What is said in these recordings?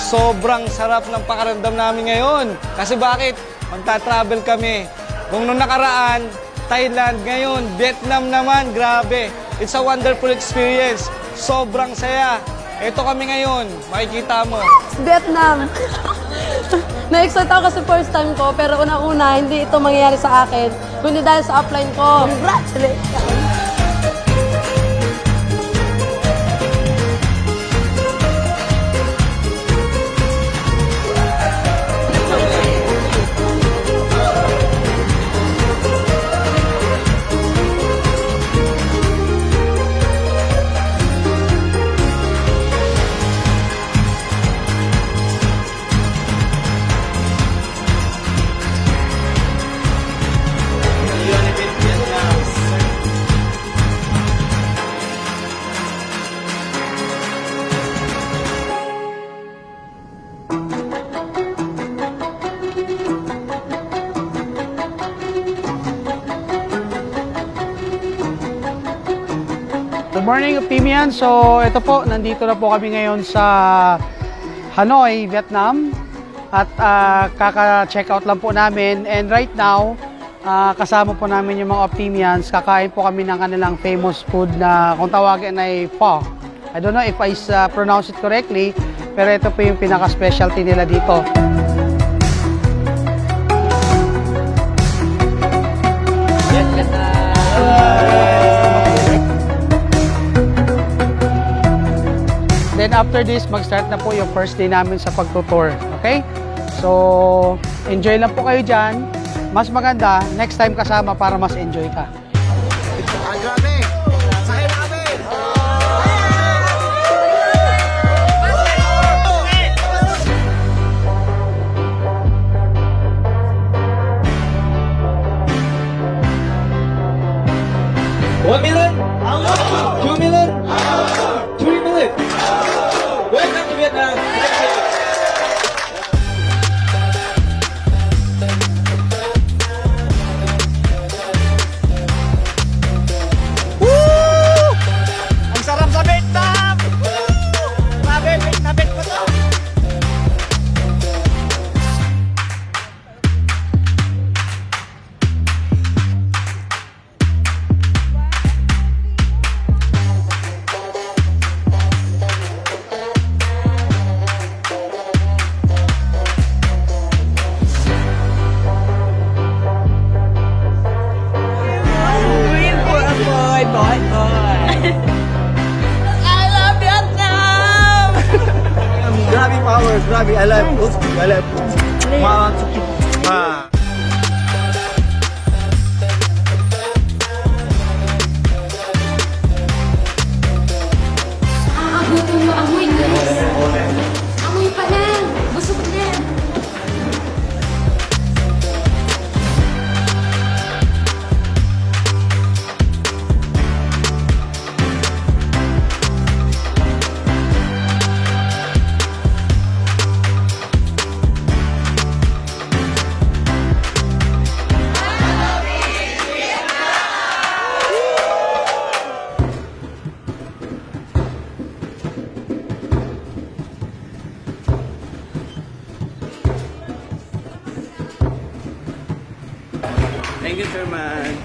sobrang sarap ng pakiramdam namin ngayon. Kasi bakit? Magta-travel kami. Kung nung nakaraan, Thailand, ngayon, Vietnam naman, grabe. It's a wonderful experience. Sobrang saya. Ito kami ngayon, makikita mo. Vietnam. Na-excite ako kasi first time ko, pero una-una, hindi ito mangyayari sa akin, kundi dahil sa upline ko. Congratulations! Good morning, Optimian. So, ito po, nandito na po kami ngayon sa Hanoi, Vietnam. At kaka-check out lang po namin. And right now, kasama po namin yung mga Optimians. Kakain po kami ng kanilang famous food na kung tawagin ay pho. I don't know if I pronounce it correctly, pero ito po yung pinaka-specialty nila dito. Then after this, mag-start na po yung first day namin sa pagtutour. Okay? So, enjoy lang po kayo dyan. Mas maganda, next time kasama para mas enjoy ka. Grabe! Sahin namin! $1 million? $2 million? $3 million? Welcome to Vietnam! Ang sarap sa Vietnam! Grabe, bet ko to! Grabe power, grabe. I love food. I love food. Gutom mo, amoy guys. Amoy pa lang. Busog na. Thank you, sir, man.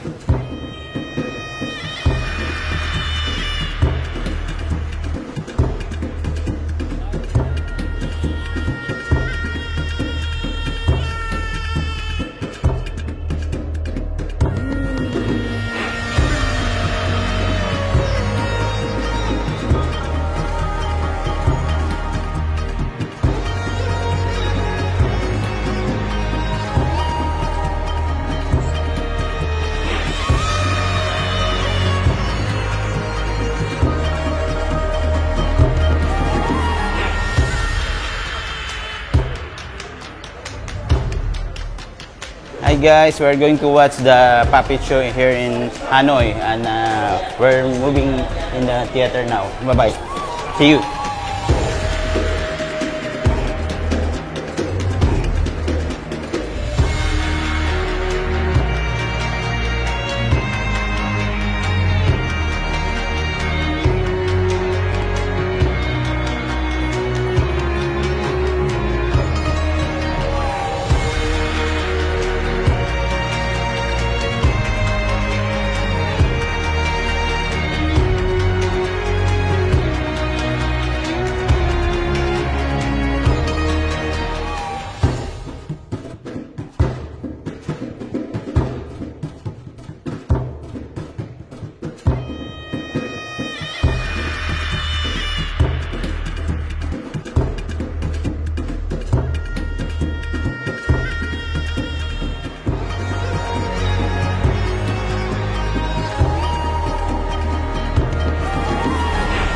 Hi guys, we're going to watch the puppet show here in Hanoi and we're moving in the theater now. Bye-bye. See you.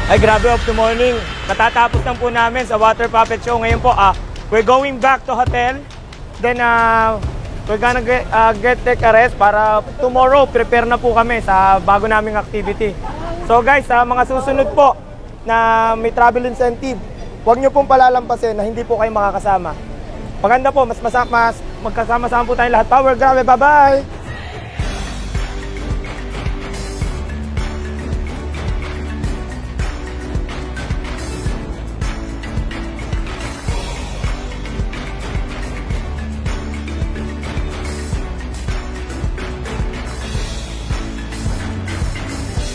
Ay, grabe of the morning. Katatapos lang po namin sa Water Puppet Show. Ngayon po, we're going back to hotel. Then, we're gonna get take a rest para tomorrow, prepare na po kami sa bago naming activity. So guys, sa mga susunod po na may travel incentive, huwag nyo pong palalampasin na hindi po kayo makakasama. Maganda po, mas magkasama-sama po tayong lahat. Power, grabe, bye-bye!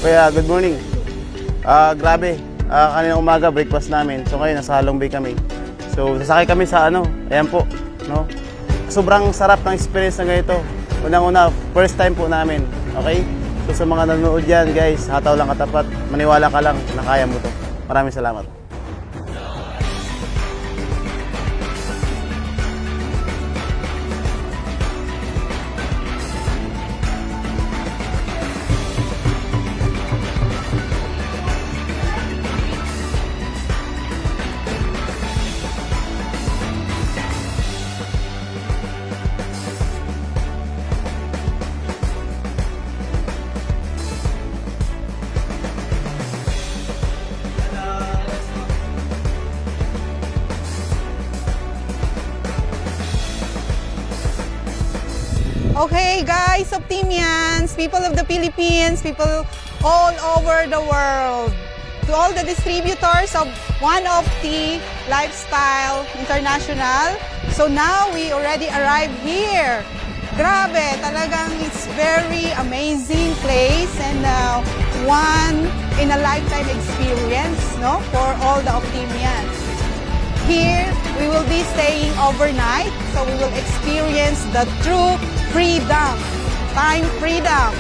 Kuya, good morning. Grabe. Kanina umaga, breakfast namin. So ngayon, nasa Halong Bay kami. So, sasakay kami sa ayan po, no? Sobrang sarap ng experience na ganito. Unang-una, first time po namin, okay? So, sa mga nanonood dyan, guys, hataw lang katapat. Maniwala ka lang na kaya mo to. Maraming salamat. Okay guys, Optimians, people of the Philippines, people all over the world, to all the distributors of One Opti Lifestyle International. So now we already arrived here. Grabe, talagang it's very amazing place and one in a lifetime experience, no, for all the Optimians. Here, we will be staying overnight, so we will experience the true freedom, time freedom.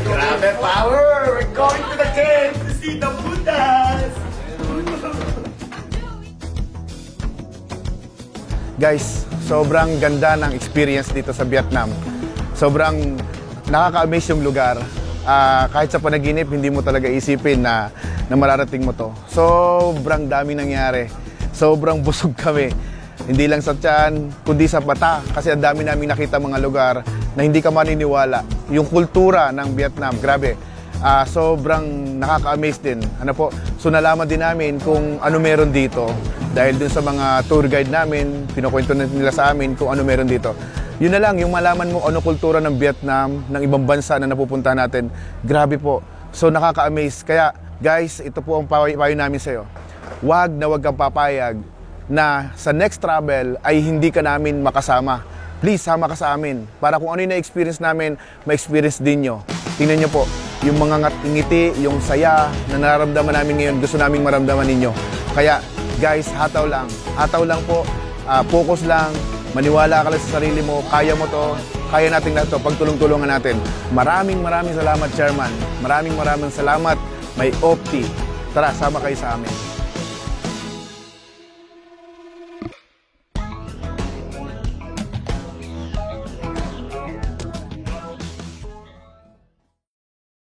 Grabe power! We're going to the cave to see the Buddhas! Guys, sobrang ganda ng experience dito sa Vietnam. Sobrang nakaka-amaze yung lugar. Kahit sa panaginip, hindi mo talaga isipin na mararating mo to. Sobrang daming nangyari. Sobrang busog kami. Hindi lang sa tiyan, kundi sa mata. Kasi ang dami namin nakita mga lugar na hindi ka maniniwala. Yung kultura ng Vietnam, grabe. Sobrang nakaka-amaze din. So nalaman din namin kung ano meron dito. Dahil dun sa mga tour guide namin, pinukwento nila sa amin kung ano meron dito. Yun na lang, yung malaman mo ano kultura ng Vietnam, ng ibang bansa na napupunta natin. Grabe po. So nakaka-amaze. Kaya guys, ito po ang payo namin sa'yo. Wag kang papayag na sa next travel ay hindi ka namin makasama. Please, sama ka sa amin. Para kung ano yung na-experience namin, ma-experience din nyo. Tingnan nyo po, yung mga ngiti, yung saya na nararamdaman namin ngayon, gusto naming maramdaman ninyo. Kaya, guys, hataw lang po, focus lang, maniwala ka lang sa sarili mo, kaya mo to, kaya natin lahat to, pagtulong-tulungan natin. Maraming salamat, Chairman. Maraming salamat, may Opti. Tara, sama kayo sa amin.